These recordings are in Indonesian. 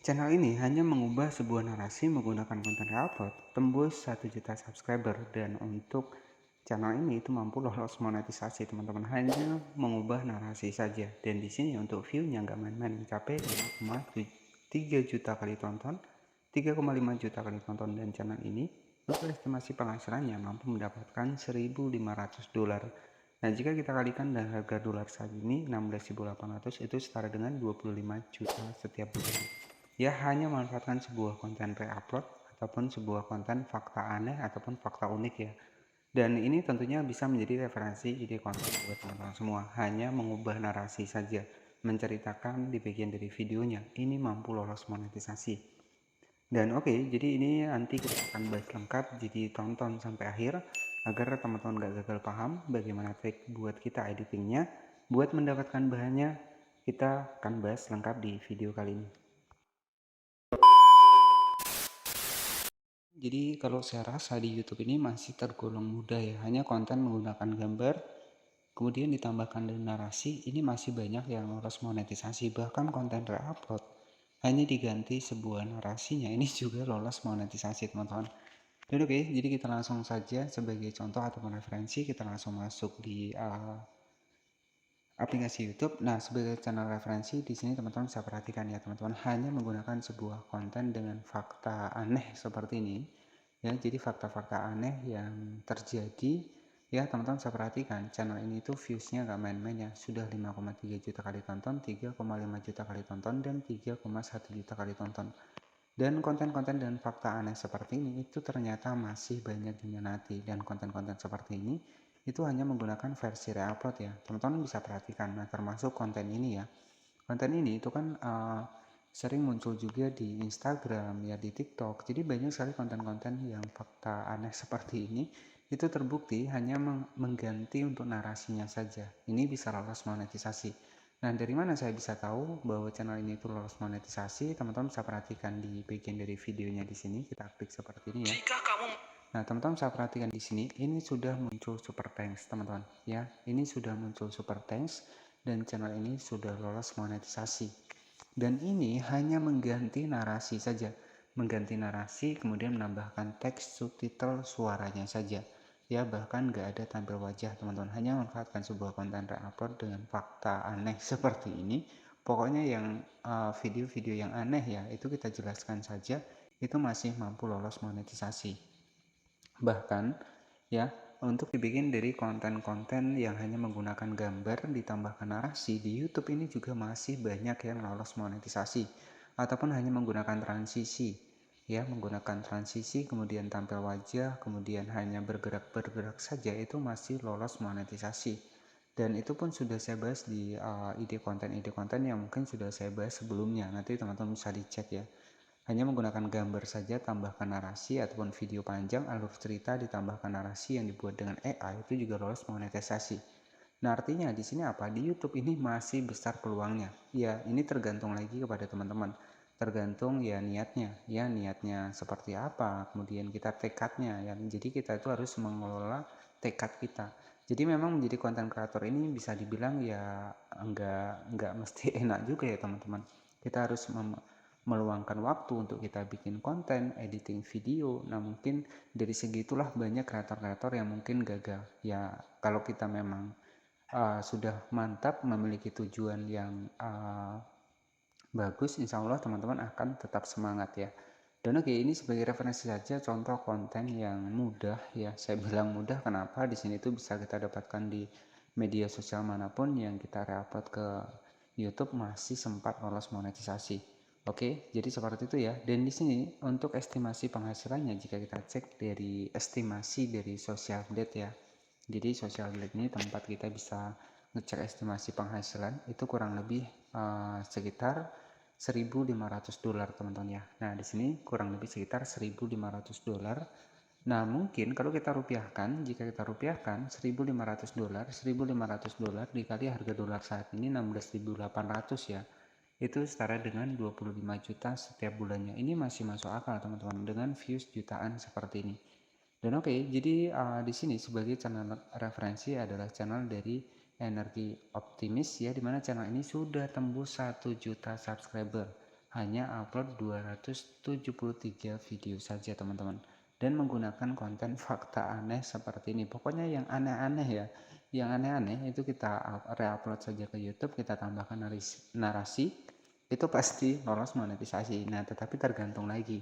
Channel ini hanya mengubah sebuah narasi menggunakan konten upload tembus 1 juta subscriber, dan untuk channel ini itu mampu lolos monetisasi teman-teman, hanya mengubah narasi saja. Dan di sini untuk view-nya nggak main-main, mencapai 5,3 juta kali tonton, 3,5 juta kali tonton, dan channel ini untuk estimasi penghasilannya mampu mendapatkan $1.500. Nah, jika kita kalikan dengan harga dolar saat ini 16.800, itu setara dengan 25 juta setiap bulan. Ya, hanya memanfaatkan sebuah konten re-upload ataupun sebuah konten fakta aneh ataupun fakta unik ya. Dan ini tentunya bisa menjadi referensi ide konten buat teman-teman semua. Hanya mengubah narasi saja, menceritakan di bagian dari videonya. Ini mampu lolos monetisasi. Dan oke, jadi ini nanti kita akan bahas lengkap, jadi tonton sampai akhir agar teman-teman gak gagal paham bagaimana trik buat kita editingnya. Buat mendapatkan bahannya, kita akan bahas lengkap di video kali ini. Jadi kalau saya rasa di YouTube ini masih tergolong mudah ya, hanya konten menggunakan gambar, kemudian ditambahkan dengan narasi, ini masih banyak yang lolos monetisasi. Bahkan konten re-upload hanya diganti sebuah narasinya, ini juga lolos monetisasi teman-teman. Dan oke, jadi kita langsung saja sebagai contoh ataupun referensi, kita langsung masuk di aplikasi YouTube. Nah, sebagai channel referensi di sini teman-teman bisa perhatikan ya teman-teman, hanya menggunakan sebuah konten dengan fakta aneh seperti ini. Ya, jadi fakta-fakta aneh yang terjadi ya teman-teman bisa perhatikan, channel ini tuh viewsnya gak main-main ya, sudah 5,3 juta kali tonton, 3,5 juta kali tonton, dan 3,1 juta kali tonton. Dan konten-konten dan fakta aneh seperti ini itu ternyata masih banyak diminati, dan konten-konten seperti ini itu hanya menggunakan versi re-upload ya teman-teman bisa perhatikan. Nah, termasuk konten ini ya, konten ini itu kan sering muncul juga di Instagram ya, di TikTok. Jadi banyak sekali konten-konten yang fakta aneh seperti ini itu terbukti hanya mengganti untuk narasinya saja. Ini bisa lolos monetisasi. Nah, dari mana saya bisa tahu bahwa channel ini itu lolos monetisasi? Teman-teman bisa perhatikan di bagian dari videonya di sini. Kita klik seperti ini ya. Nah, teman-teman bisa perhatikan di sini, ini sudah muncul super thanks teman-teman ya. Ini sudah muncul super thanks dan channel ini sudah lolos monetisasi. Dan ini hanya mengganti narasi saja, mengganti narasi kemudian menambahkan teks subtitle suaranya saja ya, bahkan gak ada tampil wajah teman-teman, hanya memanfaatkan sebuah konten re-upload dengan fakta aneh seperti ini. Pokoknya yang video-video yang aneh ya, itu kita jelaskan saja, itu masih mampu lolos monetisasi. Bahkan ya, untuk dibikin dari konten-konten yang hanya menggunakan gambar ditambahkan narasi di YouTube ini juga masih banyak yang lolos monetisasi, ataupun hanya menggunakan transisi ya, menggunakan transisi kemudian tampil wajah kemudian hanya bergerak saja, itu masih lolos monetisasi. Dan itu pun sudah saya bahas di ide konten yang mungkin sudah saya bahas sebelumnya, nanti teman-teman bisa dicek ya. Hanya menggunakan gambar saja tambahkan narasi, ataupun video panjang alur cerita ditambahkan narasi yang dibuat dengan AI, itu juga lolos monetisasi. Nah, artinya di sini apa? Di YouTube ini masih besar peluangnya. Ya, ini tergantung lagi kepada teman-teman. Tergantung ya niatnya seperti apa, kemudian kita tekadnya ya. Jadi kita itu harus mengelola tekad kita. Jadi memang menjadi konten kreator ini bisa dibilang ya enggak mesti enak juga ya teman-teman. Kita harus meluangkan waktu untuk kita bikin konten, editing video. Nah, mungkin dari segitulah banyak kreator-kreator yang mungkin gagal. Ya, kalau kita memang sudah mantap memiliki tujuan yang bagus, insya Allah teman-teman akan tetap semangat ya. Dan oke, ini sebagai referensi saja contoh konten yang mudah ya. Saya bilang mudah kenapa? Di sini tuh bisa kita dapatkan di media sosial manapun yang kita re-upload ke YouTube masih sempat lolos monetisasi. Oke, jadi seperti itu ya. Dan di sini untuk estimasi penghasilannya, jika kita cek dari estimasi dari Social Blade ya. Jadi Social Blade ini tempat kita bisa ngecek estimasi penghasilan, itu kurang lebih sekitar $1.500 teman-teman ya. Nah, di sini kurang lebih sekitar $1.500. Nah, mungkin kalau kita rupiahkan, jika kita rupiahkan $1.500 dikali harga dolar saat ini 16.800 ya, itu setara dengan 25 juta setiap bulannya. Ini masih masuk akal teman-teman dengan views jutaan seperti ini. Dan oke, jadi di sini sebagai channel referensi adalah channel dari Energi Optimis ya, dimana channel ini sudah tembus 1 juta subscriber. hanya upload 273 video saja teman-teman, dan menggunakan konten fakta aneh seperti ini. Pokoknya yang aneh-aneh ya, yang aneh-aneh itu kita reupload saja ke YouTube, kita tambahkan narasi, itu pasti lolos monetisasi. Nah, tetapi tergantung lagi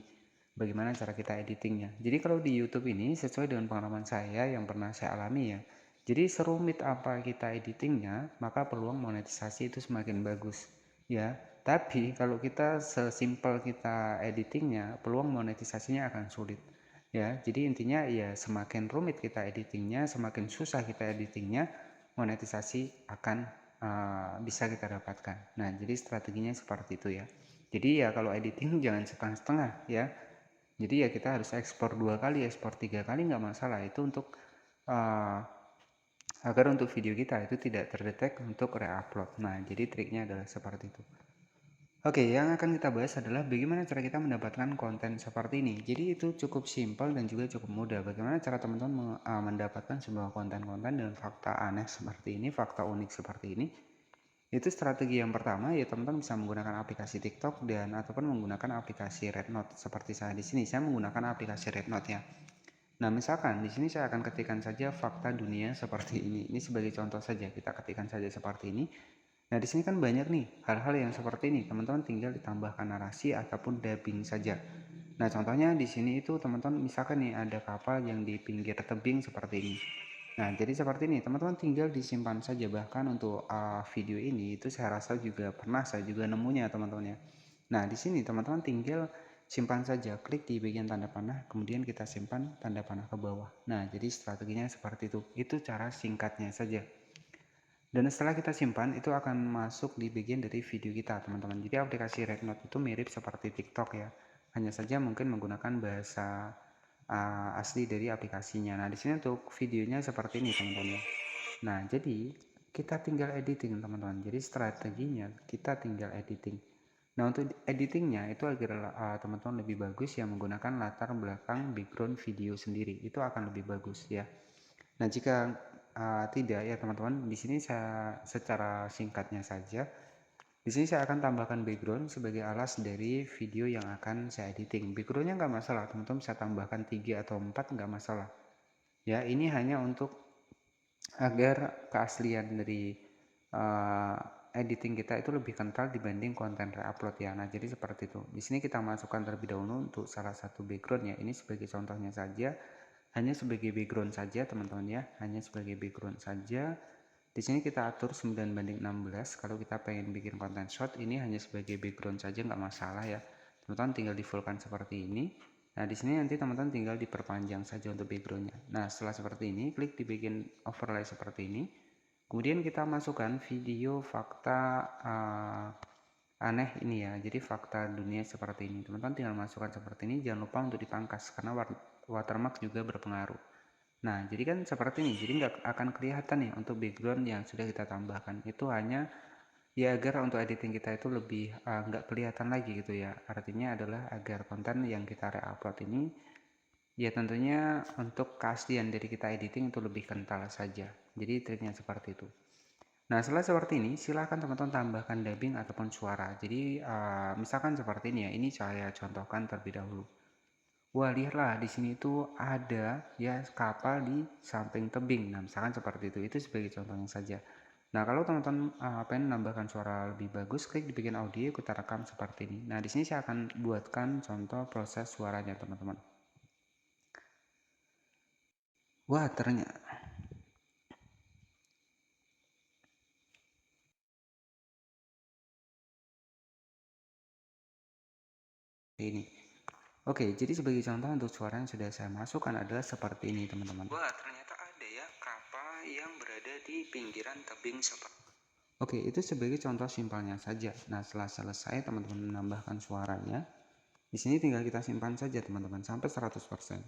bagaimana cara kita editingnya. Jadi kalau di YouTube ini sesuai dengan pengalaman saya yang pernah saya alami ya, jadi serumit apa kita editingnya, maka peluang monetisasi itu semakin bagus ya. Tapi kalau kita sesimpel kita editingnya, peluang monetisasinya akan sulit ya. Jadi intinya ya, semakin rumit kita editingnya, semakin susah kita editingnya, monetisasi akan bisa kita dapatkan. Nah, jadi strateginya seperti itu ya. Jadi ya kalau editing jangan setengah-setengah ya. Jadi ya kita harus ekspor 2 kali, ekspor 3 kali nggak masalah. Itu untuk agar untuk video kita itu tidak terdetek untuk reupload. Nah, jadi triknya adalah seperti itu. Oke, yang akan kita bahas adalah bagaimana cara kita mendapatkan konten seperti ini. Jadi itu cukup simpel dan juga cukup mudah. Bagaimana cara teman-teman mendapatkan sebuah konten-konten dengan fakta aneh seperti ini, fakta unik seperti ini. Itu strategi yang pertama ya, teman-teman bisa menggunakan aplikasi TikTok dan ataupun menggunakan aplikasi Rednote seperti saya di sini. Saya menggunakan aplikasi Rednote ya. Nah, misalkan di sini saya akan ketikkan saja fakta dunia seperti ini. Ini sebagai contoh saja, kita ketikkan saja seperti ini. Nah, di sini kan banyak nih hal-hal yang seperti ini. Teman-teman tinggal ditambahkan narasi ataupun dubbing saja. Nah, contohnya di sini itu teman-teman misalkan nih ada kapal yang di pinggir tebing seperti ini. Nah, jadi seperti ini, teman-teman tinggal disimpan saja. Bahkan untuk video ini itu saya rasa juga pernah saya juga nemunya teman-teman ya. Nah, di sini teman-teman tinggal simpan saja, klik di bagian tanda panah, kemudian kita simpan tanda panah ke bawah. Nah, jadi strateginya seperti itu. Itu cara singkatnya saja. Dan setelah kita simpan, itu akan masuk di bagian dari video kita, teman-teman. Jadi aplikasi Rednote itu mirip seperti TikTok ya. Hanya saja mungkin menggunakan bahasa asli dari aplikasinya. Nah, di sini untuk videonya seperti ini, teman-teman ya. Nah, jadi kita tinggal editing, teman-teman. Jadi strateginya kita tinggal editing. Nah, untuk editingnya itu agar teman-teman lebih bagus ya, menggunakan latar belakang background video sendiri. Itu akan lebih bagus ya. Nah, jika tidak ya teman-teman, di sini saya secara singkatnya saja, di sini saya akan tambahkan background sebagai alas dari video yang akan saya editing. Backgroundnya nggak masalah, teman-teman bisa tambahkan 3 atau 4 nggak masalah. Ya, ini hanya untuk agar keaslian dari editing kita itu lebih kental dibanding konten reupload ya. Nah, jadi seperti itu. Di sini kita masukkan terlebih dahulu untuk salah satu background ya. Ini sebagai contohnya saja. Hanya sebagai background saja teman-teman ya, hanya sebagai background saja. Di sini kita atur 9:16. Kalau kita pengen bikin konten short, ini hanya sebagai background saja nggak masalah ya, teman-teman tinggal di fullkan seperti ini. Nah, di sini nanti teman-teman tinggal diperpanjang saja untuk backgroundnya. Nah, setelah seperti ini, klik di bagian overlay seperti ini, kemudian kita masukkan video fakta aneh ini ya. Jadi fakta dunia seperti ini, teman-teman tinggal masukkan seperti ini. Jangan lupa untuk dipangkas karena watermark juga berpengaruh. Nah, jadi kan seperti ini, jadi nggak akan kelihatan nih untuk background yang sudah kita tambahkan. Itu hanya ya agar untuk editing kita itu lebih nggak kelihatan lagi gitu ya. Artinya adalah agar konten yang kita reupload ini ya tentunya untuk keaslian dari kita editing itu lebih kental saja. Jadi triknya seperti itu. Nah, setelah seperti ini, silahkan teman-teman tambahkan dubbing ataupun suara. Jadi misalkan seperti ini ya, ini saya contohkan terlebih dahulu. Wah, lihatlah di sini tuh ada ya kapal di samping tebing. Nah, misalkan seperti itu sebagai contohnya saja. Nah, kalau teman-teman pengen menambahkan suara lebih bagus, klik di bagian audio, kita rekam seperti ini. Nah, di sini saya akan buatkan contoh proses suaranya, teman-teman. Wah, ternyata ini. Oke, jadi sebagai contoh untuk suara yang sudah saya masukkan adalah seperti ini, teman-teman. Wah, ternyata ada ya kapal yang berada di pinggiran tebing seperti. Oke, itu sebagai contoh simpelnya saja. Nah, setelah selesai teman-teman menambahkan suaranya, di sini tinggal kita simpan saja teman-teman sampai 100%.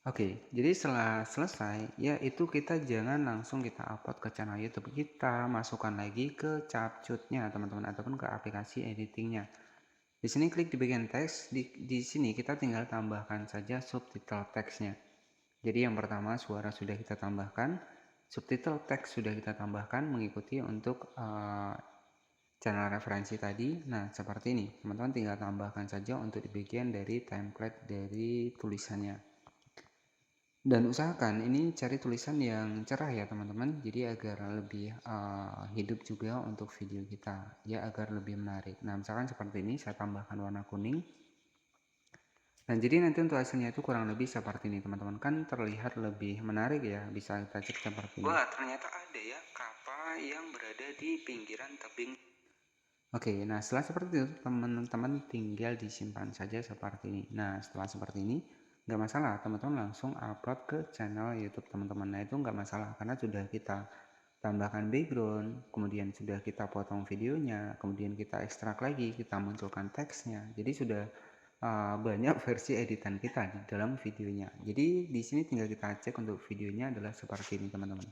Oke, jadi setelah selesai, ya itu kita jangan langsung kita upload ke channel YouTube kita, masukkan lagi ke capcutnya teman-teman ataupun ke aplikasi editingnya. Di sini klik di bagian teks, di sini kita tinggal tambahkan saja subtitle teksnya. Jadi yang pertama suara sudah kita tambahkan. subtitle teks sudah kita tambahkan mengikuti untuk channel referensi tadi. Nah, seperti ini. Teman-teman tinggal tambahkan saja untuk di bagian dari template dari tulisannya. Dan usahakan ini cari tulisan yang cerah ya teman-teman. Jadi agar lebih hidup juga untuk video kita. Ya, agar lebih menarik. Nah, misalkan seperti ini saya tambahkan warna kuning. Nah, jadi nanti untuk hasilnya itu kurang lebih seperti ini teman-teman. Kan terlihat lebih menarik ya. Bisa kita cek seperti ini. Wah, ternyata ada ya kapal yang berada di pinggiran tebing. Oke, nah setelah seperti itu teman-teman tinggal disimpan saja seperti ini. Nah, setelah seperti ini nggak masalah, teman-teman langsung upload ke channel YouTube teman-teman. Nah, itu nggak masalah karena sudah kita tambahkan background, kemudian sudah kita potong videonya, kemudian kita ekstrak lagi, kita munculkan teksnya. Jadi sudah banyak versi editan kita di dalam videonya. Jadi di sini tinggal kita cek untuk videonya adalah seperti ini teman-teman.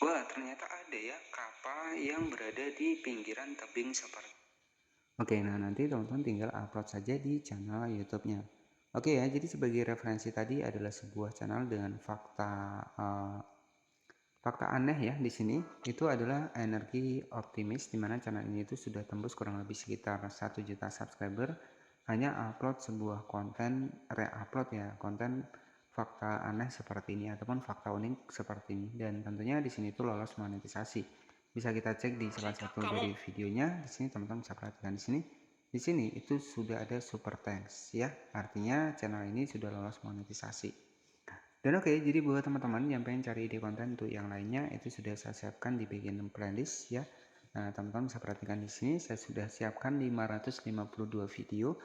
Wah, ternyata ada ya kapal yang berada di pinggiran tebing seperti. Oke, nah nanti teman-teman tinggal upload saja di channel YouTube-nya. Oke ya, jadi sebagai referensi tadi adalah sebuah channel dengan fakta aneh ya di sini. Itu adalah energi optimis, di mana channel ini itu sudah tembus kurang lebih sekitar 1 juta subscriber. Hanya upload sebuah konten, re-upload ya, konten fakta aneh seperti ini ataupun fakta unik seperti ini. Dan tentunya di sini itu lolos monetisasi. Bisa kita cek di salah satu dari videonya. Di sini teman-teman bisa perhatikan di sini. Di sini itu sudah ada super thanks ya. Artinya channel ini sudah lolos monetisasi. Dan oke, jadi buat teman-teman yang pengen cari ide konten untuk yang lainnya itu sudah saya siapkan di bagian playlist ya. Nah, teman-teman bisa perhatikan di sini saya sudah siapkan 552 video.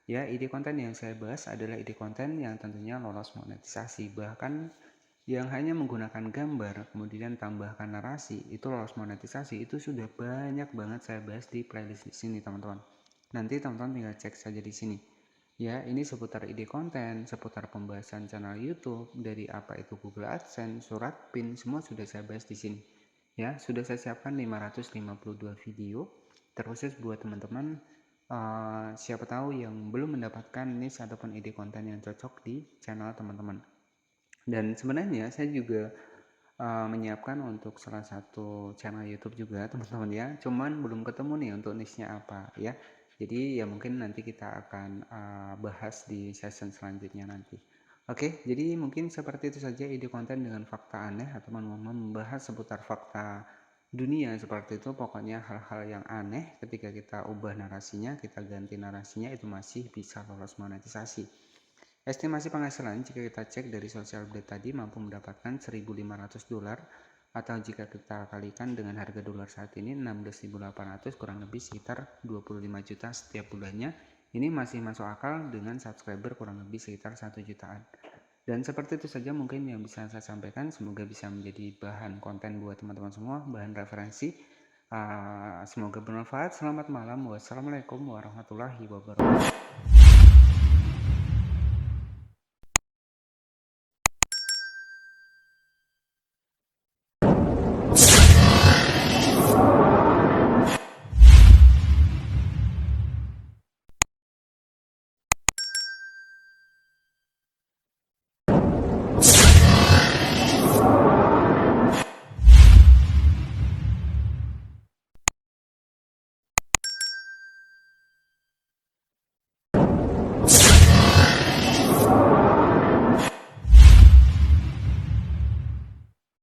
Ya, ide konten yang saya bahas adalah ide konten yang tentunya lolos monetisasi. Bahkan yang hanya menggunakan gambar kemudian tambahkan narasi itu lolos monetisasi itu sudah banyak banget saya bahas di playlist di sini teman-teman. Nanti teman-teman tinggal cek saja di sini. Ya, ini seputar ide konten, seputar pembahasan channel YouTube, dari apa itu Google AdSense, surat PIN, semua sudah saya bahas di sini. Ya, sudah saya siapkan 552 video, terkhusus buat teman-teman siapa tahu yang belum mendapatkan niche ataupun ide konten yang cocok di channel teman-teman. Dan sebenarnya saya juga menyiapkan untuk salah satu channel YouTube juga teman-teman ya, cuman belum ketemu nih untuk niche-nya apa ya. Jadi ya mungkin nanti kita akan bahas di session selanjutnya nanti. Oke, jadi mungkin seperti itu saja ide konten dengan fakta aneh atau membahas seputar fakta dunia seperti itu. Pokoknya hal-hal yang aneh ketika kita ubah narasinya, kita ganti narasinya itu masih bisa lolos monetisasi. Estimasi penghasilan jika kita cek dari social blade tadi mampu mendapatkan $1.500 atau jika kita kalikan dengan harga dolar saat ini 16.800 kurang lebih sekitar 25 juta setiap bulannya. Ini masih masuk akal dengan subscriber kurang lebih sekitar 1 jutaan. Dan seperti itu saja mungkin yang bisa saya sampaikan. Semoga bisa menjadi bahan konten buat teman-teman semua, bahan referensi. Semoga bermanfaat. Selamat malam. Wassalamualaikum warahmatullahi wabarakatuh.